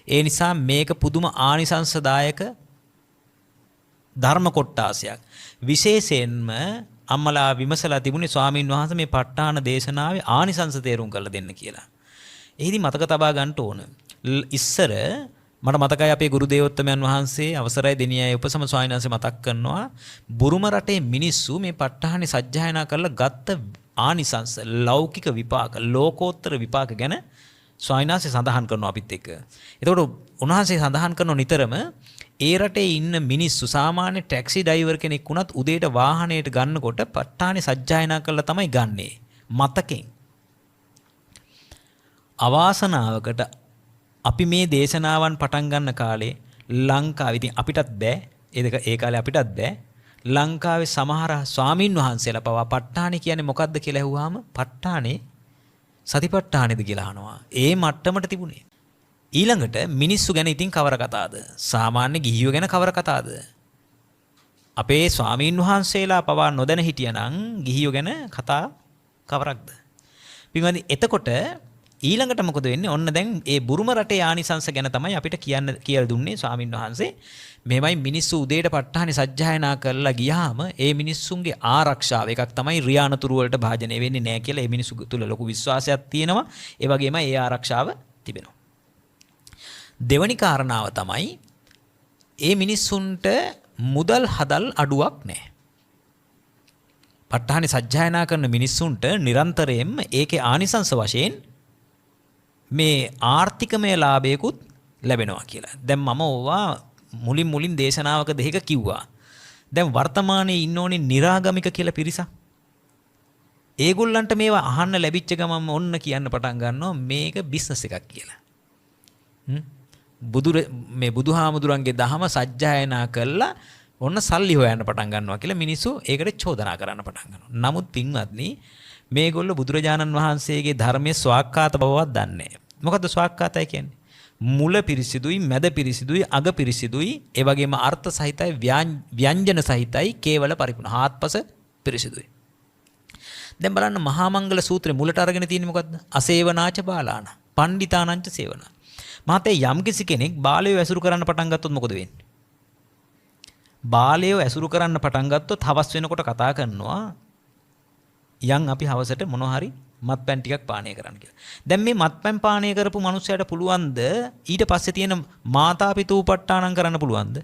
ඒ නිසා මේක පුදුම ආනිසංසදායක ධර්ම කොටාසයක්. විශේෂයෙන්ම අම්මලා විමසලා තිබුණේ ස්වාමින් වහන්සේ මේ ප ဋ ාණ දේශනාවේ ආනිසංස තේරුම් කරලා දෙන්න කියලා. එහිදී මතක තබා ගන්න ඕන. ඉස්සර මට මතකයි අපේ ගුරු දේවෝත්තමයන් වහන්සේ අවසරයි දෙනියයි උපසම ස්වාමීන් වහන්සේ මතක් කරනවා බුරුම රටේ මිනිස්සු මේ ප ဋ ාණේ සජ්ජායනා කරලා ගත්ත ආනිසංස ලෞකික විපාක ලෝකෝත්තර විපාක ගැන ස්වාමීන් වහන්සේ සඳහන් කරනවා අපිත් එක්ක. එතකොට උන්වහන්සේ සඳහන් කරන නිතරම ඒ රටේ ඉන්න මිනිස්සු සාමාන්‍ය ටැක්සි ඩ්‍රයිවර් කෙනෙක් වුණත් උදේට වාහනයට ගන්නකොට ප ဋ ාණේ සජ්ජායනා කරලා තමයි ගන්නෙ. මතකෙන්. අවාසනාවකට අපි මේ දේශනාවන් පටන් ගන්න කාලේ ලංකාවේ ඉතින් අපිටත් බෑ ඒ කාලේ අපිටත් බෑ ලංකාවේ සමහර ස්වාමින් වහන්සේලා පවා ප ဋ ාණේ කියන්නේ මොකද්ද කියලා ඇහුවාම ප ဋ ාණේ සතිපට්ඨානෙද කියලා අහනවා. ඒ මට්ටමට තිබුණේ. ඊළඟට මිනිස්සු ගැන ඉතින් කවර කතාවද? සාමාන්‍ය ගිහියෝ ගැන කවර කතාවද? අපේ ස්වාමීන් වහන්සේලා පවා නොදැන හිටියනම් ගිහියෝ ගැන කතා කවරක්ද? පින්වත්නි එතකොට ඊළඟට මොකද වෙන්නේ? ඔන්න දැන් ඒ බුරුම රටේ ආනිසංස ගැන තමයි අපිට කියලා දුන්නේ ස්වාමින් වහන්සේ. මෙහෙමයි මිනිස්සු උදේට ප ဋ ාණේ සජ්ජායනා කරලා ගියාම ඒ මිනිස්සුන්ගේ ආරක්ෂාව එකක් තමයි රියානතුරු වලට භාජනය වෙන්නේ නැහැ කියලා ඒ මිනිස්සු තුල ලොකු විශ්වාසයක් තියෙනවා. ඒ වගේම ඒ ආරක්ෂාව තිබෙනවා. දෙවැනි කාරණාව තමයි ඒ මිනිස්සුන්ට මුදල් හදල් අඩුවක් නැහැ. ප ဋ ාණේ සජ්ජායනා කරන මිනිස්සුන්ට නිරන්තරයෙන්ම ඒකේ ආනිසංස වශයෙන් මේ ආර්ථිකමය ලාභයකුත් ලැබෙනවා කියලා. දැන් මම ඕවා මුලින් දේශනාවක දෙහික කිව්වා. දැන් වර්තමානයේ ඉන්න ඕනේ निराගමික කියලා පිරිසක්. ඒගොල්ලන්ට මේවා අහන්න ලැබිච්ච ගමන් ඔන්න කියන්න පටන් ගන්නවා මේක බිස්නස් එකක් කියලා. මේ බුදුහාමුදුරන්ගේ දහම සජ්ජායනා කළා ඔන්න සල්ලි හොයන්න පටන් ගන්නවා කියලා මිනිස්සු ඒකට චෝදනා කරන්න පටන් ගන්නවා. නමුත් පින්වත්නි මේගොල්ලෝ බුදුරජාණන් වහන්සේගේ ධර්මයේ ස්වාක්ඛාත බවවත් දන්නේ නැහැ. මොකද්ද ස්වාක්ඛාතයි කියන්නේ? මුල පිරිසිදුයි, මැද පිරිසිදුයි, අග පිරිසිදුයි, ඒ වගේම අර්ථ සහිතයි, ව්‍යංජන සහිතයි, කේවල පරිපූර්ණ. හාත්පස පිරිසිදුයි. දැන් බලන්න මහා මංගල සූත්‍රයේ මුලට අරගෙන තියෙන්නේ මොකද්ද? අසේවනාච බාලාන, පණ්ඩිතානංච සේවන. මහතේ යම්කිසි කෙනෙක් බාලයෝ ඇසුරු කරන්න පටන් ගත්තොත් මොකද වෙන්නේ? බාලයෝ ඇසුරු කරන්න පටන් ගත්තොත් හවස් වෙනකොට කතා කරනවා යන් අපි හවසට මොනවා හරි මත්පැන් ටිකක් පානය කරන්න කියලා. දැන් මේ මත්පැන් පානය කරපු මනුස්සයාට පුළුවන්ද ඊට පස්සේ තියෙන මාතා පිතූපට්ඨානම් කරන්න පුළුවන්ද?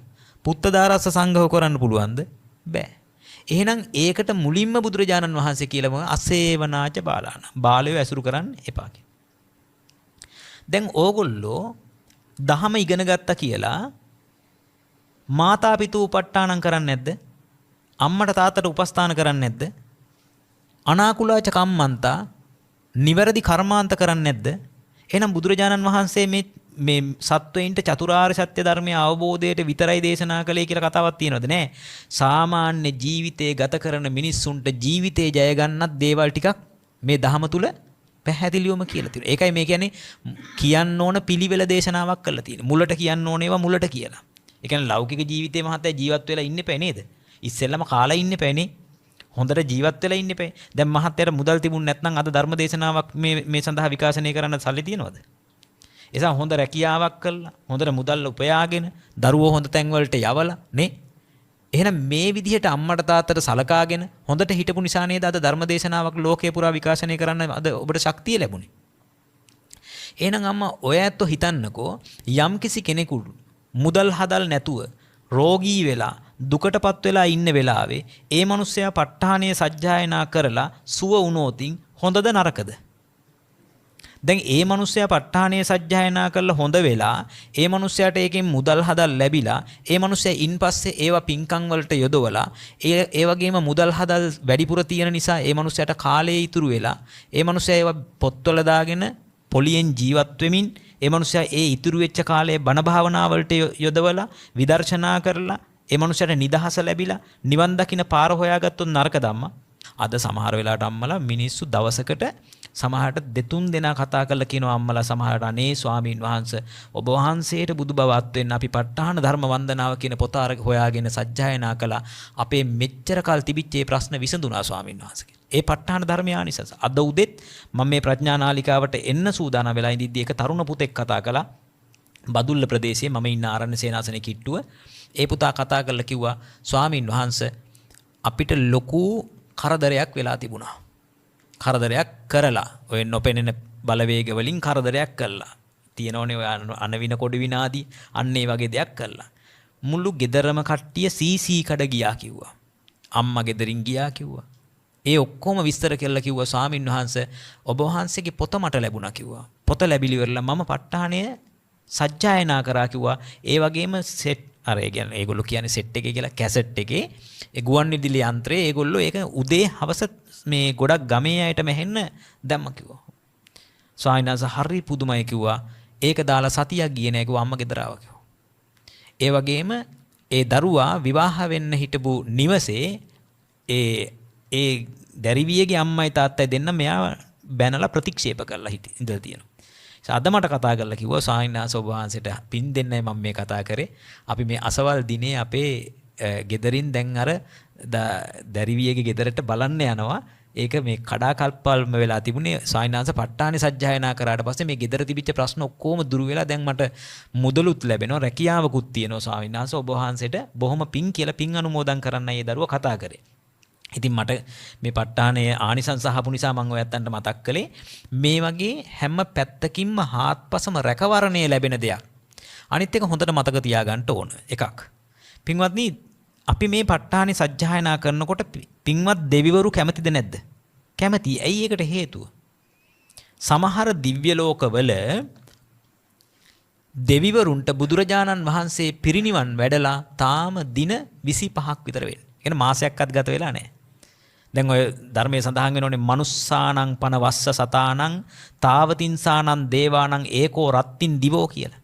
පුත්තදාරස්ස සංඝව කරන්න පුළුවන්ද? බෑ. එහෙනම් ඒකට මුලින්ම බුදුරජාණන් වහන්සේ කියලා අසේවනාච බාලාන. බාලයෝ ඇසුරු කරන්න එපා කියලා. දැන් ඕගොල්ලෝ දහම ඉගෙන ගත්තා කියලා මාතා පිතූපට්ඨානම් කරන්නේ නැද්ද? අම්මට තාත්තට උපස්ථාන කරන්නේ නැද්ද? අනාකුලාච කම්මන්තා නිවැරදි කර්මාන්ත කරන්නේ නැද්ද? එහෙනම් බුදුරජාණන් වහන්සේ මේ සත්වයින්ට චතුරාර්ය සත්‍ය ධර්මයේ අවබෝධයට විතරයි දේශනා කළේ කියලා කතාවක් තියෙනවද? නෑ. සාමාන්‍ය ජීවිතේ ගත කරන මිනිස්සුන්ට ජීවිතේ ජය ගන්නත් දේවල් ටිකක් මේ ධහම තුල පැහැදිලිවම කියලා තියෙනවා. ඒකයි මේ කියන්නේ කියන්න ඕන පිළිවෙල දේශනාවක් කරලා තියෙන්නේ. මුලට කියන්න ඕන ඒවා මුලට කියලා. ඒ කියන්නේ ලෞකික ජීවිතේ මහත්තයා ජීවත් වෙලා ඉන්න එපා නේද? ඉස්සෙල්ලම කාලා ඉන්න එපානේ. හොඳට ජීවත් වෙලා ඉන්න එපා. දැන් මහත්තයාට මුදල් තිබුණ නැත්නම් අද ධර්ම දේශනාවක් මේ සඳහා විකාශනය කරන්න සල්ලි තියනවද? එසා හොඳ රැකියාවක් කළා, හොඳට මුදල් උපයාගෙන, දරුවෝ හොඳ තැන් වලට යවලා නේ. එහෙනම් මේ විදිහට අම්මට තාත්තට සලකාගෙන හොඳට හිටපු නිසා නේද අද ධර්ම දේශනාවක් ලෝකේ පුරා විකාශනය කරන්න අද ඔබට ශක්තිය ලැබුණේ. එහෙනම් අම්මා ඔය ඇත්තෝ හිතන්නකෝ යම්කිසි කෙනෙකුට මුදල් හදල් නැතුව රෝගී වෙලා දුකටපත් වෙලා ඉන්න වෙලාවේ ඒ මිනිස්සයා ප ဋ ාණයේ සජ්ජායනා කරලා සුව වුණොතින් හොඳද නරකද? දැන් ඒ මිනිස්සයා ප ဋ ාණයේ සජ්ජායනා කරලා හොඳ වෙලා ඒ මිනිස්සයාට ඒකෙන් මුදල් හදල් ලැබිලා ඒ මිනිස්සයා ඉන්පස්සේ ඒවා පින්කම් වලට යොදවලා ඒ වගේම මුදල් හදල් වැඩිපුර තියෙන නිසා ඒ මිනිස්සයාට කාලය ඉතුරු වෙලා ඒ මිනිස්සයා ඒවා පොත්වල දාගෙන පොලියෙන් ජීවත් වෙමින් ඒ මිනිස්සයා ඒ ඉතුරු වෙච්ච කාලයේ බණ භාවනා වලට යොදවලා විදර්ශනා කරලා ඒ මනුස්සයට නිදහස ලැබිලා නිවන් දකින්න පාර හොයාගත්තොත් නරක ධම්ම. අද සමහර වෙලාවට අම්මලා මිනිස්සු දවසකට සමහරට දෙතුන් දෙනා කතා කරලා කියනවා අම්මලා සමහරට අනේ ස්වාමීන් වහන්සේ ඔබ වහන්සේට බුදු බව අත් වෙන්න අපි ප ဋ ාණ ධර්ම වන්දනාව කියන පොත අරගෙන හොයාගෙන සජ්ජායනා කළා. අපේ මෙච්චර කල් තිබිච්ච මේ ප්‍රශ්න විසඳුණා ස්වාමීන් වහන්සේ. ඒ ප ဋ ාණ ධර්මය ආනිසස. අද උදෙත් මම මේ ප්‍රඥා නාලිකාවට එන්න සූදානම් වෙලා ඉඳිද්දී එක තරුණ පුතෙක් කතා කළා. බදුල්ල ප්‍රදේශයේ මම ඉන්න ආරණ්‍ය සේනාසනේ කිට්ටුව ඒ පුතා කතා කරලා කිව්වා ස්වාමින් වහන්සේ අපිට ලොකු කරදරයක් වෙලා තිබුණා. කරදරයක් කරලා ඔය නොපෙනෙන බලවේග වලින් කරදරයක් කළා. තියෙනෝනේ ඔය අනවින කොඩ විනාදී අන්න ඒ වගේ දෙයක් කළා. මුළු ගෙදරම කට්ටිය සීසී කඩ ගියා කිව්වා. අම්මා ගෙදරින් ගියා කිව්වා. ඒ ඔක්කොම විස්තර කරලා කිව්වා ස්වාමින් වහන්සේ ඔබ වහන්සේගේ පොත මට ලැබුණා කිව්වා. පොත ලැබිලි වෙරලා මම ප ဋ ාණය සජ්ජායනා කරා කිව්වා. ඒ වගේම සෙට් අර ඒ කියන්නේ ඒගොල්ලෝ කියන්නේ සෙට් එකේ කියලා කැසට් එකේ ඒ ගුවන්විදුලි යන්ත්‍රයේ ඒගොල්ලෝ ඒක උදේ හවස මේ ගොඩක් ගමේ අයට මෙහෙන්න දැම්ම කිව්වා. ස්වාමීන් වහන්සේ හරි පුදුමයි කිව්වා. ඒක දාලා සතියක් ගියේ නෑ කිව්වා අම්මා ගෙදර ආවා කිව්වා. ඒ වගේම ඒ දරුවා විවාහ වෙන්න හිටපු නිවසේ ඒ දැරිවියගේ අම්මයි තාත්තයි දෙන්න මෙයා බැනලා ප්‍රතික්ෂේප කරලා ඉඳලා තියෙනවා. අද මට කතා කරලා කිව්වා ස්වාමීන් වහන්සේ ඔබ වහන්සේට පින් දෙන්නයි මම මේ කතා කරේ. අපි මේ අසවල් දිනේ අපේ ගෙදරින් දැන් අර දැරිවියගේ ගෙදරට බලන්න යනවා. ඒක මේ කඩාකල්පල්ම වෙලා තිබුණේ ස්වාමීන් වහන්සේ ප ဋ ාණි සජ්ජායනා කරාට පස්සේ මේ ගෙදර තිබිච්ච ප්‍රශ්න ඔක්කොම දුරු වෙලා දැන් මට මුදලුත් ලැබෙනවා රැකියාවකුත් තියෙනවා ස්වාමීන් වහන්සේ ඔබ වහන්සේට බොහොම පින් කියලා පින් අනුමෝදන් කරන්නයි ඒ දරුවා කතා කරේ. ඉතින් මට මේ ප ဋ ාණයේ ආනිසංස අහපු නිසා මම ඔයත්තන්ට මතක් කළේ මේ වගේ හැම පැත්තකින්ම හාත්පසම රැකවරණය ලැබෙන දෙයක්. අනිත් එක හොඳට මතක තියාගන්න ඕන එකක්. පින්වත්නි අපි මේ ප ဋ ාණි සජ්ජායනා කරනකොට පින්වත් දෙවිවරු කැමතිද නැද්ද? කැමති. ඇයි ඒකට හේතුව? සමහර දිව්‍ය ලෝකවල දෙවිවරුන්ට බුදුරජාණන් වහන්සේ පිරිනිවන් වැඩලා තාම දින 25ක් විතර වෙන්නේ. කියන මාසයක්වත් ගත වෙලා නැහැ. දැන් ඔය ධර්මයේ සඳහන් වෙනෝනේ මනුස්සානං පන වස්ස සතානං තාවතින්සානං දේවානං ඒකෝ රත්තින් දිවෝ කියලා.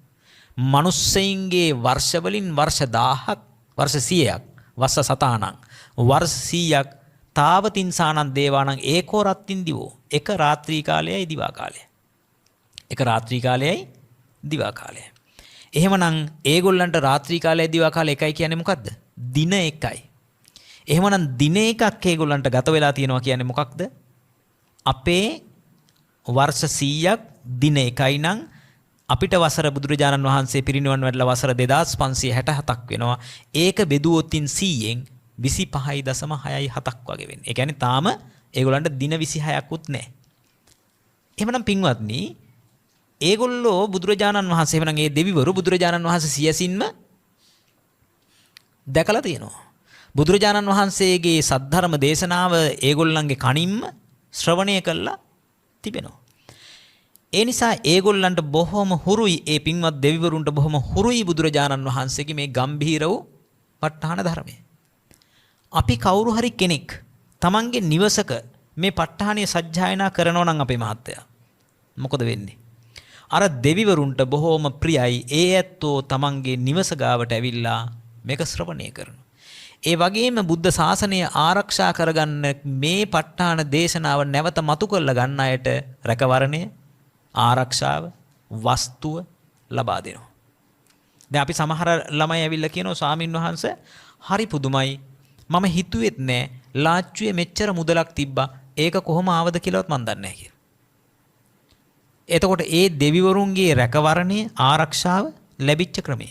මනුස්සයින්ගේ වර්ෂ වලින් වර්ෂ 1000ක් වර්ෂ 100ක් වස්ස සතානං වර්ෂ 100ක් තාවතින්සානං දේවානං ඒකෝ රත්තින් දිවෝ. එක රාත්‍රී කාලයයි දිවා කාලයයි. එක රාත්‍රී කාලයයි දිවා කාලයයි. එහෙමනම් ඒගොල්ලන්ට රාත්‍රී කාලයයි දිවා කාලය එකයි කියන්නේ මොකද්ද? දින එකයි. එහෙමනම් දින එකක් ඒගොල්ලන්ට ගත වෙලා තියෙනවා කියන්නේ මොකක්ද? අපේ වර්ෂ 100ක් දින එකයි නම් අපිට වසර බුදුරජාණන් වහන්සේ පිරිනිවන් වැඩලා වසර 2567ක් වෙනවා. ඒක බෙදුවොත් 100න් 25.67ක් වගේ වෙන්නේ. ඒ කියන්නේ තාම ඒගොල්ලන්ට දින 26ක්වත් නැහැ. එහෙමනම් පින්වත්නි ඒගොල්ලෝ බුදුරජාණන් වහන්සේ එහෙමනම් ඒ දෙවිවරු බුදුරජාණන් වහන්සේ සියසින්ම දැකලා තියෙනවා. බුදුරජාණන් වහන්සේගේ සද්ධර්ම දේශනාව ඒගොල්ලන්ගේ කනින්ම ශ්‍රවණය කළා තිබෙනවා. ඒ නිසා ඒගොල්ලන්ට බොහොම හුරුයි ඒ පින්වත් දෙවිවරුන්ට බොහොම හුරුයි බුදුරජාණන් වහන්සේගේ මේ ගම්භීර වූ ප ဋ ාණ ධර්මය. අපි කවුරු හරි කෙනෙක් තමන්ගේ නිවසක මේ ප ဋ ාණිය සජ්ජායනා කරනවා නම් අපේ මහත්තයා මොකද වෙන්නේ? අර දෙවිවරුන්ට බොහොම ප්‍රියයි ඒ ඇත්තෝ තමන්ගේ නිවස ගාවට ඇවිල්ලා මේක ශ්‍රවණය කරනවා. ඒ වගේම බුද්ධ ශාසනය ආරක්ෂා කරගන්න මේ ප ဋ ාණ දේශනාව නැවත මතු කරලා ගන්න අයට රැකවරණය ආරක්ෂාව වස්තුව ලබා දෙනවා. දැන් අපි සමහර ළමයි ඇවිල්ලා කියනවා ස්වාමින් වහන්සේ හරි පුදුමයි මම හිතුවෙත් නෑ ලාච්චුවේ මෙච්චර මුදලක් තිබ්බා ඒක කොහොම ආවද කියලාවත් මන් දන්නේ නැහැ කියලා. එතකොට ඒ දෙවිවරුන්ගේ රැකවරණය ආරක්ෂාව ලැබිච්ච ක්‍රමය